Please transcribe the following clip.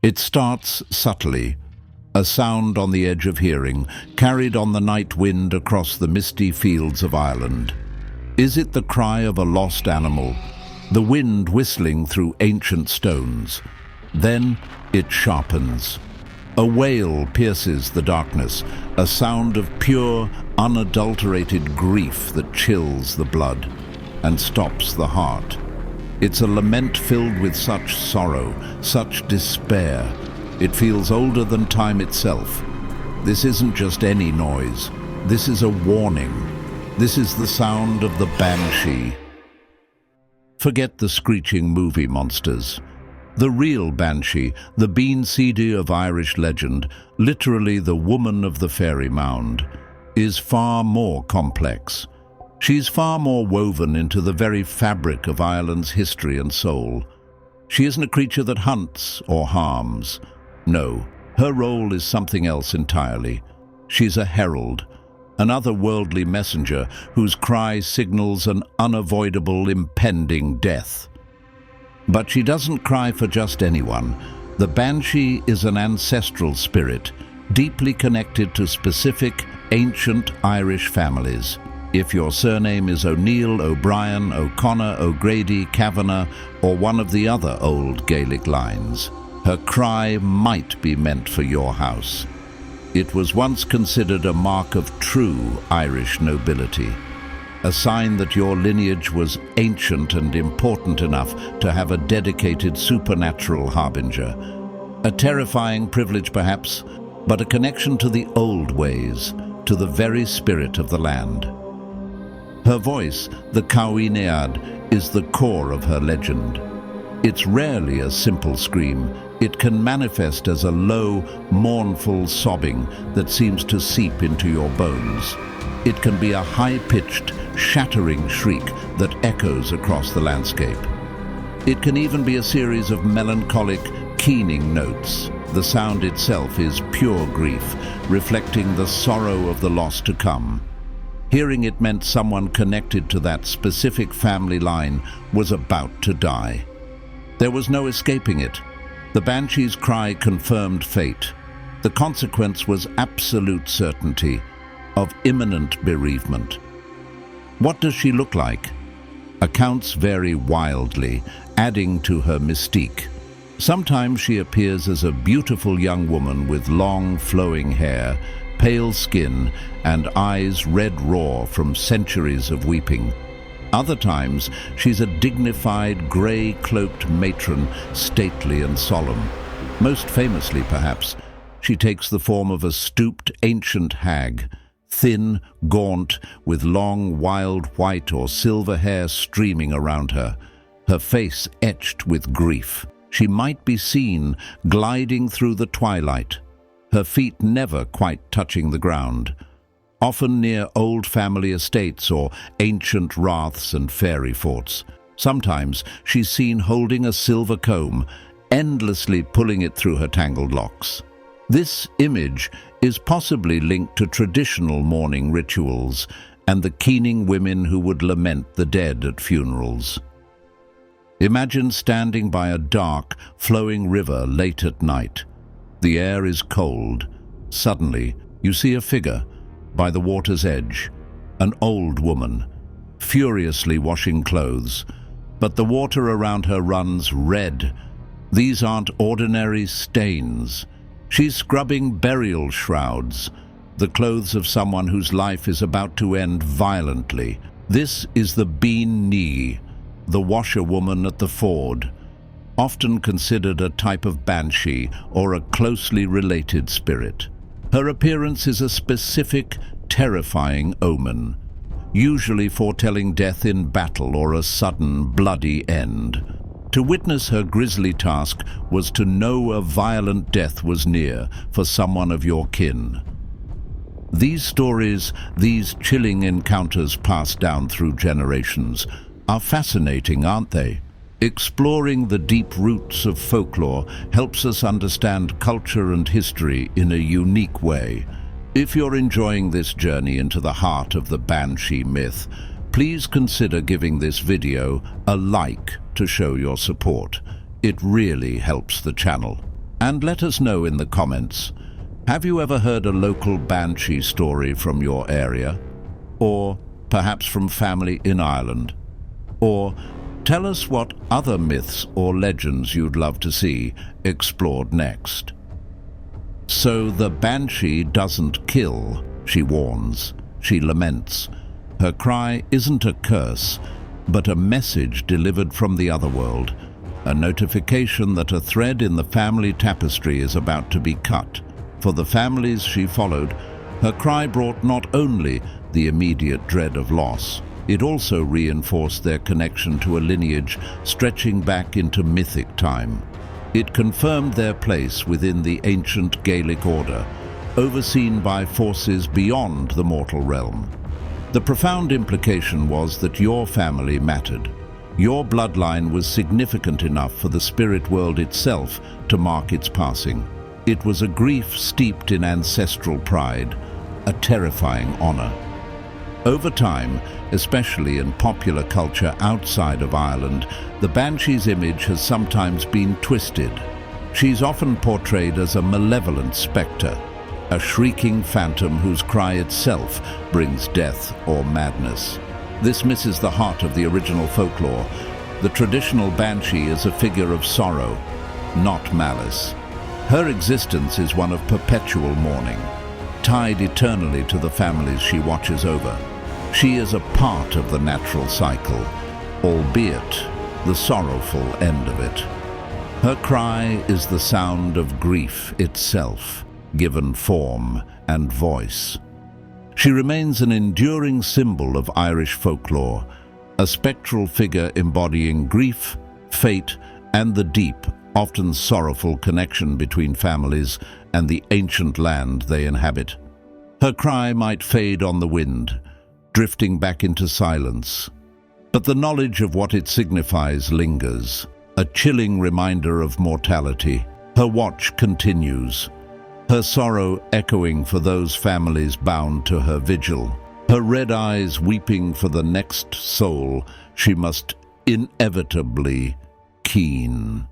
It starts subtly, a sound on the edge of hearing, carried on the night wind across the misty fields of Ireland. Is it the cry of a lost animal, the wind whistling through ancient stones? Then it sharpens. A wail pierces the darkness, a sound of pure, unadulterated grief that chills the blood and stops the heart. It's a lament filled with such sorrow, such despair. It feels older than time itself. This isn't just any noise. This is a warning. This is the sound of the Banshee. Forget the screeching movie monsters. The real Banshee, the Bean Sídhe of Irish legend, literally the woman of the fairy mound, is far more complex. She's far more woven into the very fabric of Ireland's history and soul. She isn't a creature that hunts or harms. No, her role is something else entirely. She's a herald, an otherworldly messenger whose cry signals an unavoidable, impending death. But she doesn't cry for just anyone. The Banshee is an ancestral spirit, deeply connected to specific, ancient Irish families. If your surname is O'Neill, O'Brien, O'Connor, O'Grady, Kavanagh, or one of the other old Gaelic lines, her cry might be meant for your house. It was once considered a mark of true Irish nobility, a sign that your lineage was ancient and important enough to have a dedicated supernatural harbinger. A terrifying privilege perhaps, but a connection to the old ways, to the very spirit of the land. Her voice, the Caoineadh, is the core of her legend. It's rarely a simple scream. It can manifest as a low, mournful sobbing that seems to seep into your bones. It can be a high-pitched, shattering shriek that echoes across the landscape. It can even be a series of melancholic, keening notes. The sound itself is pure grief, reflecting the sorrow of the loss to come. Hearing it meant someone connected to that specific family line was about to die. There was no escaping it. The Banshee's cry confirmed fate. The consequence was absolute certainty of imminent bereavement. What does she look like? Accounts vary wildly, adding to her mystique. Sometimes she appears as a beautiful young woman with long, flowing hair, pale skin, and eyes red raw from centuries of weeping. Other times, she's a dignified, grey-cloaked matron, stately and solemn. Most famously, perhaps, she takes the form of a stooped ancient hag, thin, gaunt, with long, wild white or silver hair streaming around her, her face etched with grief. She might be seen gliding through the twilight, her feet never quite touching the ground, often near old family estates or ancient raths and fairy forts. Sometimes she's seen holding a silver comb, endlessly pulling it through her tangled locks. This image is possibly linked to traditional mourning rituals and the keening women who would lament the dead at funerals. Imagine standing by a dark, flowing river late at night. The air is cold. Suddenly, you see a figure by the water's edge, an old woman, furiously washing clothes, but the water around her runs red. These aren't ordinary stains. She's scrubbing burial shrouds, the clothes of someone whose life is about to end violently. This is the Bean Sídhe, the washerwoman at the ford, often considered a type of banshee or a closely related spirit. Her appearance is a specific, terrifying omen, usually foretelling death in battle or a sudden, bloody end. To witness her grisly task was to know a violent death was near for someone of your kin. These stories, these chilling encounters passed down through generations, are fascinating, aren't they? Exploring the deep roots of folklore helps us understand culture and history in a unique way. If you're enjoying this journey into the heart of the Banshee myth, please consider giving this video a like to show your support. It really helps the channel. And let us know in the comments, have you ever heard a local banshee story from your area? Or perhaps from family in Ireland? Or tell us what other myths or legends you'd love to see explored next. So the banshee doesn't kill, she warns, she laments. Her cry isn't a curse, but a message delivered from the otherworld, a notification that a thread in the family tapestry is about to be cut. For the families she followed, her cry brought not only the immediate dread of loss, it also reinforced their connection to a lineage stretching back into mythic time. It confirmed their place within the ancient Gaelic order, overseen by forces beyond the mortal realm. The profound implication was that your family mattered. Your bloodline was significant enough for the spirit world itself to mark its passing. It was a grief steeped in ancestral pride, a terrifying honor. Over time, especially in popular culture outside of Ireland, the Banshee's image has sometimes been twisted. She's often portrayed as a malevolent spectre, a shrieking phantom whose cry itself brings death or madness. This misses the heart of the original folklore. The traditional Banshee is a figure of sorrow, not malice. Her existence is one of perpetual mourning, tied eternally to the families she watches over. She is a part of the natural cycle, albeit the sorrowful end of it. Her cry is the sound of grief itself, given form and voice. She remains an enduring symbol of Irish folklore, a spectral figure embodying grief, fate, and the deep, often sorrowful connection between families and the ancient land they inhabit. Her cry might fade on the wind, drifting back into silence, but the knowledge of what it signifies lingers, a chilling reminder of mortality. Her watch continues, her sorrow echoing for those families bound to her vigil, her red eyes weeping for the next soul she must inevitably keen.